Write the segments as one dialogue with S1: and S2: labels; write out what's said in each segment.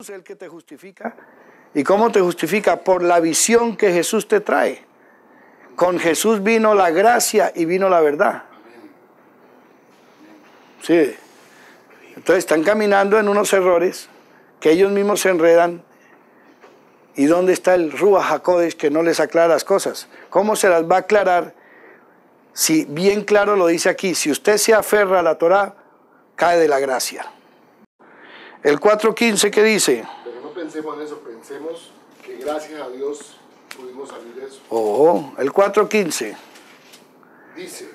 S1: es el que te justifica. ¿Y cómo te justifica? Por la visión que Jesús te trae. Con Jesús vino la gracia y vino la verdad. Sí. Entonces están caminando en unos errores que ellos mismos se enredan. ¿Y dónde está el Ruach HaKodesh que no les aclara las cosas? ¿Cómo se las va a aclarar? Si bien claro lo dice aquí, si usted se aferra a la Torá, cae de la gracia. El 4.15, ¿qué dice?
S2: Pero no pensemos en eso, pensemos que gracias a Dios pudimos salir de eso.
S1: El 4.15.
S2: Dice,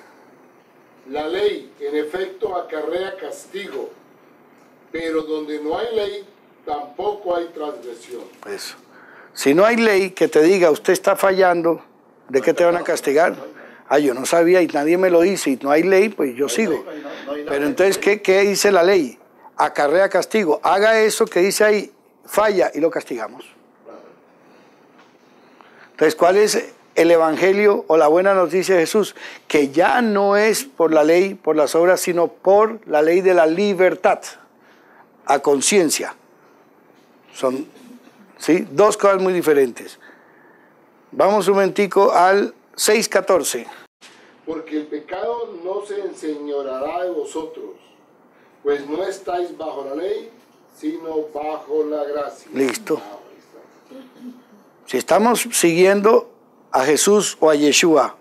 S2: la ley en efecto acarrea castigo, pero donde no hay ley, tampoco hay transgresión.
S1: Eso. Si no hay ley que te diga, usted está fallando, ¿de qué te van a castigar? Yo no sabía y nadie me lo dice, y no hay ley, pues yo sigo. Pero entonces, ¿qué dice la ley? Acarrea castigo. Haga eso que dice ahí, falla y lo castigamos. Entonces, ¿cuál es el evangelio o la buena noticia de Jesús? Que ya no es por la ley, por las obras, sino por la ley de la libertad, a conciencia. Son, ¿sí?, dos cosas muy diferentes. Vamos un momentico al 6.14.
S2: Porque el pecado no se enseñoreará de vosotros, pues no estáis bajo la ley, sino bajo la gracia.
S1: Listo. Si estamos siguiendo a Jesús o a Yeshua,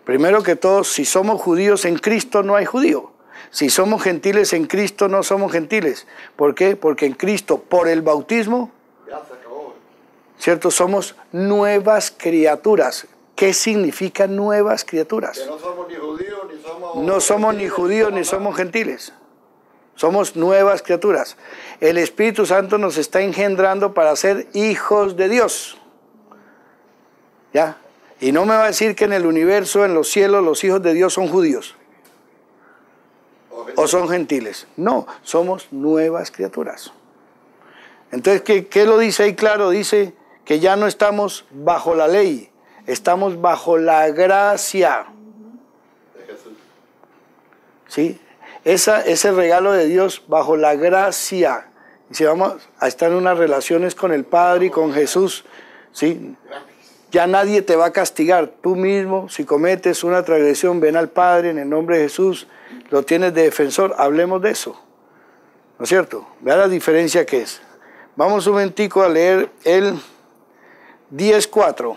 S1: primero que todo, si somos judíos en Cristo no hay judío. Si somos gentiles en Cristo no somos gentiles. ¿Por qué? Porque en Cristo, por el bautismo,
S2: Ya se acabó.
S1: ¿cierto? Somos nuevas criaturas. ¿Qué significa nuevas criaturas?
S2: Que no somos ni judíos ni somos...
S1: No somos ni judíos ni somos gentiles. Somos nuevas criaturas. El Espíritu Santo nos está engendrando para ser hijos de Dios. ¿Ya? Y no me va a decir que en el universo, en los cielos, los hijos de Dios son judíos. O son gentiles. No, somos nuevas criaturas. Entonces, ¿qué lo dice ahí claro? Dice que ya no estamos bajo la ley, estamos bajo la gracia. ¿Sí? Ese regalo de Dios bajo la gracia. Y si vamos a estar en unas relaciones con el Padre y con Jesús, ¿sí?, ya nadie te va a castigar. Tú mismo, si cometes una transgresión, ven al Padre en el nombre de Jesús, lo tienes de defensor. Hablemos de eso, ¿no es cierto? Vea la diferencia que es. Vamos un momentico a leer el 10.4.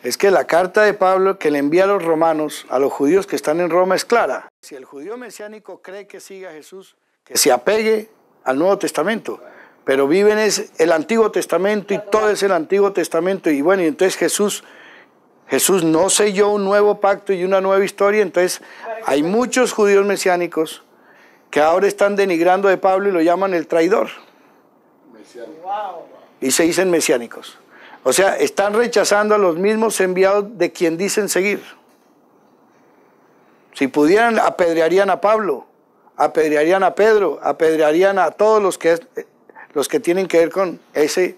S1: Es que la carta de Pablo que le envía a los romanos, a los judíos que están en Roma, es clara. Si el judío mesiánico cree que siga a Jesús, que se apegue al Nuevo Testamento. Pero viven es el Antiguo Testamento y todo es el Antiguo Testamento. Y bueno, y entonces Jesús no selló un nuevo pacto y una nueva historia. Entonces hay muchos judíos mesiánicos que ahora están denigrando de Pablo y lo llaman el traidor. Y se dicen mesiánicos. O sea, están rechazando a los mismos enviados de quien dicen seguir. Si pudieran, apedrearían a Pablo, apedrearían a Pedro, apedrearían a todos los que tienen que ver con ese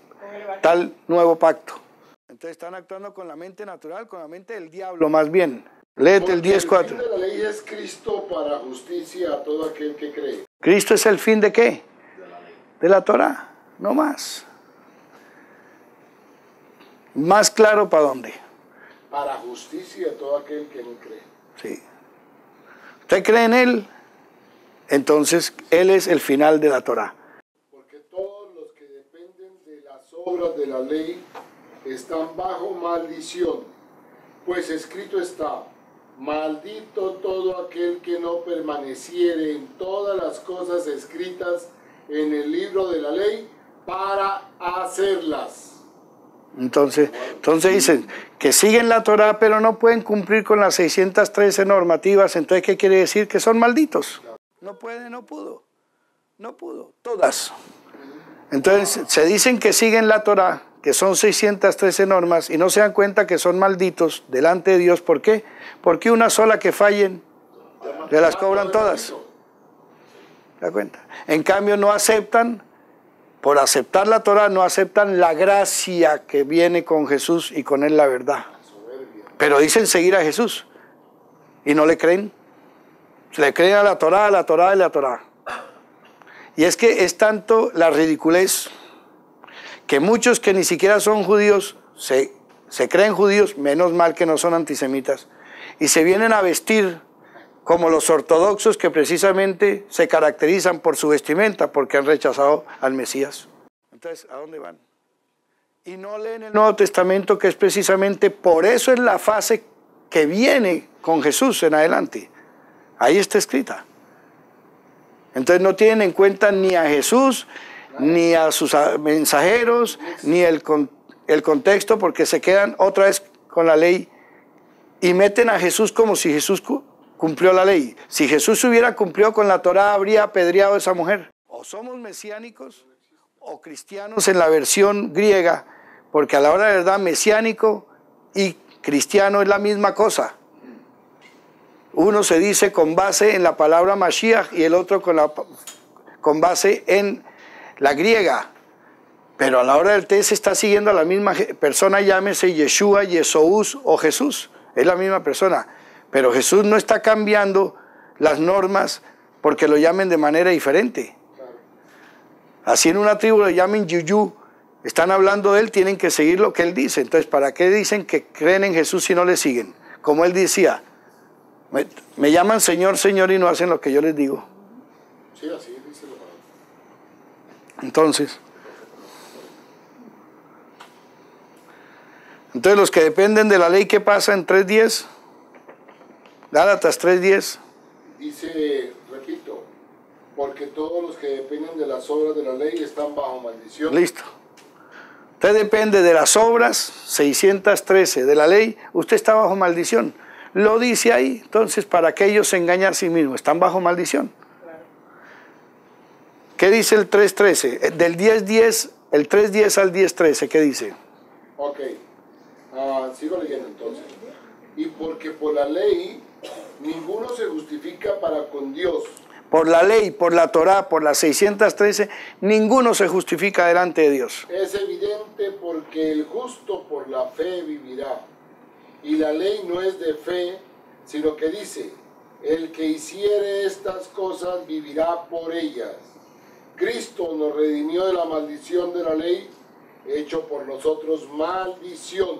S1: tal nuevo pacto. Entonces están actuando con la mente natural, con la mente del diablo más bien. Léete el 10.4.
S2: El fin de la ley es Cristo para justicia a todo aquel que cree.
S1: ¿Cristo es el fin de qué?
S2: De la ley.
S1: De la Torá, no más. Más claro para dónde.
S2: Para justicia a todo aquel que no cree.
S1: Sí. ¿Usted cree en Él? Entonces Él es el final de la Torá.
S2: Porque todos los que dependen de las obras de la ley están bajo maldición. Pues escrito está, maldito todo aquel que no permaneciere en todas las cosas escritas en el libro de la ley para hacerlas.
S1: Entonces dicen que siguen la Torá pero no pueden cumplir con las 613 normativas. Entonces, ¿qué quiere decir? Que son malditos. No puede, no pudo, todas. Entonces se dicen que siguen la Torá, que son 613 normas, y no se dan cuenta que son malditos delante de Dios. ¿Por qué? Porque una sola que fallen, le las cobran todas. ¿Se da cuenta? En cambio no aceptan, por aceptar la Torá, no aceptan la gracia que viene con Jesús y con Él la verdad. Pero dicen seguir a Jesús y no le creen. Le creen a la Torá y la Torá. Y es que es tanto la ridiculez que muchos que ni siquiera son judíos se creen judíos, menos mal que no son antisemitas, y se vienen a vestir como los ortodoxos que precisamente se caracterizan por su vestimenta porque han rechazado al Mesías. Entonces, ¿a dónde van? Y no leen el Nuevo Testamento, que es precisamente por eso es la fase que viene con Jesús en adelante. Ahí está escrita. Entonces no tienen en cuenta ni a Jesús, ni a sus mensajeros, ni el contexto, porque se quedan otra vez con la ley y meten a Jesús como si Jesús cumplió la ley. Si Jesús hubiera cumplido con la Torá, habría apedreado a esa mujer. O somos mesiánicos o cristianos en la versión griega, porque a la hora de verdad mesiánico y cristiano es la misma cosa. Uno se dice con base en la palabra Mashiach y el otro con base en la griega. Pero a la hora del té se está siguiendo a la misma persona, llámese Yeshua, Yesous o Jesús. Es la misma persona. Pero Jesús no está cambiando las normas porque lo llamen de manera diferente. Así en una tribu lo llamen Yuyu, están hablando de él, tienen que seguir lo que él dice. Entonces, ¿para qué dicen que creen en Jesús si no le siguen? Como él decía, me llaman Señor, Señor y no hacen lo que yo les digo.
S2: Sí, así dice la palabra.
S1: Entonces los que dependen de la ley, ¿qué pasa en 3:10? Gálatas 3:10.
S2: Dice, repito, porque todos los que dependen de las obras de la ley están bajo maldición.
S1: Listo. Usted depende de las obras, 613 de la ley, usted está bajo maldición. Lo dice ahí, entonces, ¿para qué ellos se engañan a sí mismos? Están bajo maldición. Claro. ¿Qué dice el 3:13? Del 10:10, el 3:10 al 10:13, ¿qué dice?
S2: Ok, sigo leyendo entonces. Y porque por la ley ninguno se justifica para con Dios.
S1: Por la ley, por la Torá, por las 613, ninguno se justifica delante de Dios.
S2: Es evidente porque el justo por la fe vivirá. Y la ley no es de fe, sino que dice, el que hiciere estas cosas vivirá por ellas. Cristo nos redimió de la maldición de la ley, hecho por nosotros maldición,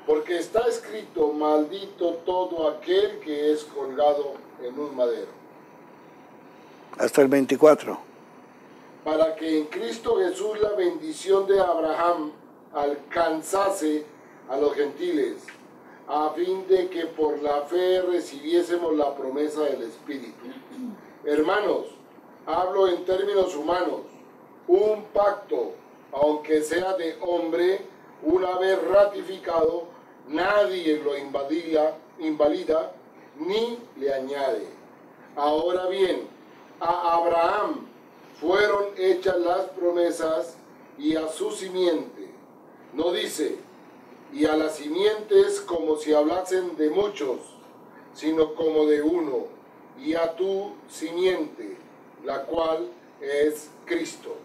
S2: porque está escrito, maldito todo aquel que es colgado en un madero.
S1: Hasta el 24.
S2: Para que en Cristo Jesús la bendición de Abraham alcanzase a los gentiles, a fin de que por la fe recibiésemos la promesa del Espíritu. Hermanos, hablo en términos humanos, un pacto, aunque sea de hombre, una vez ratificado, nadie lo invalida ni le añade. Ahora bien, a Abraham fueron hechas las promesas y a su simiente. No dice, y a las simientes como si hablasen de muchos, sino como de uno, y a tu simiente, la cual es Cristo.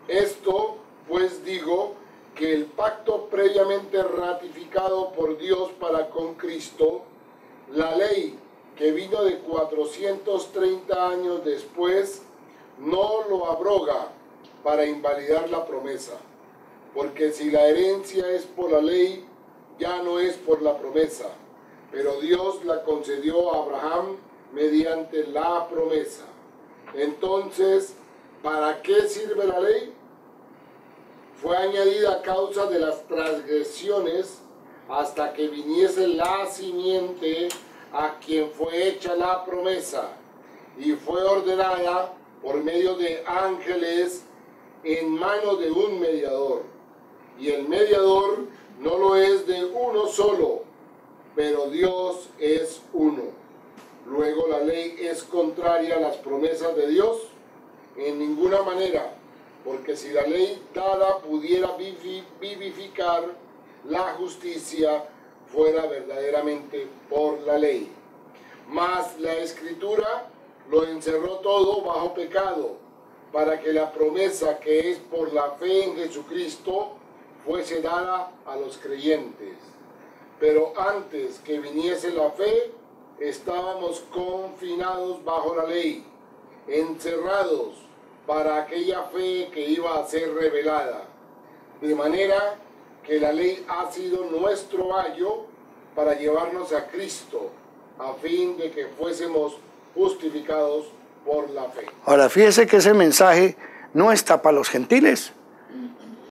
S2: Esto, pues digo, que el pacto previamente ratificado por Dios para con Cristo, la ley que vino de 430 años después, no lo abroga para invalidar la promesa. Porque si la herencia es por la ley, ya no es por la promesa, pero Dios la concedió a Abraham mediante la promesa. Entonces, ¿para qué sirve la ley? Fue añadida a causa de las transgresiones hasta que viniese la simiente a quien fue hecha la promesa, y fue ordenada por medio de ángeles en manos de un mediador. Y el mediador no lo es de uno solo, pero Dios es uno. Luego la ley es contraria a las promesas de Dios en ninguna manera, porque si la ley dada pudiera vivificar, la justicia fuera verdaderamente por la ley. Mas la Escritura lo encerró todo bajo pecado, para que la promesa que es por la fe en Jesucristo fuese dada a los creyentes. Pero antes que viniese la fe, estábamos confinados bajo la ley, encerrados, para aquella fe que iba a ser revelada. De manera que la ley ha sido nuestro ayo para llevarnos a Cristo, a fin de que fuésemos justificados por la fe.
S1: Ahora, fíjese que ese mensaje no está para los gentiles,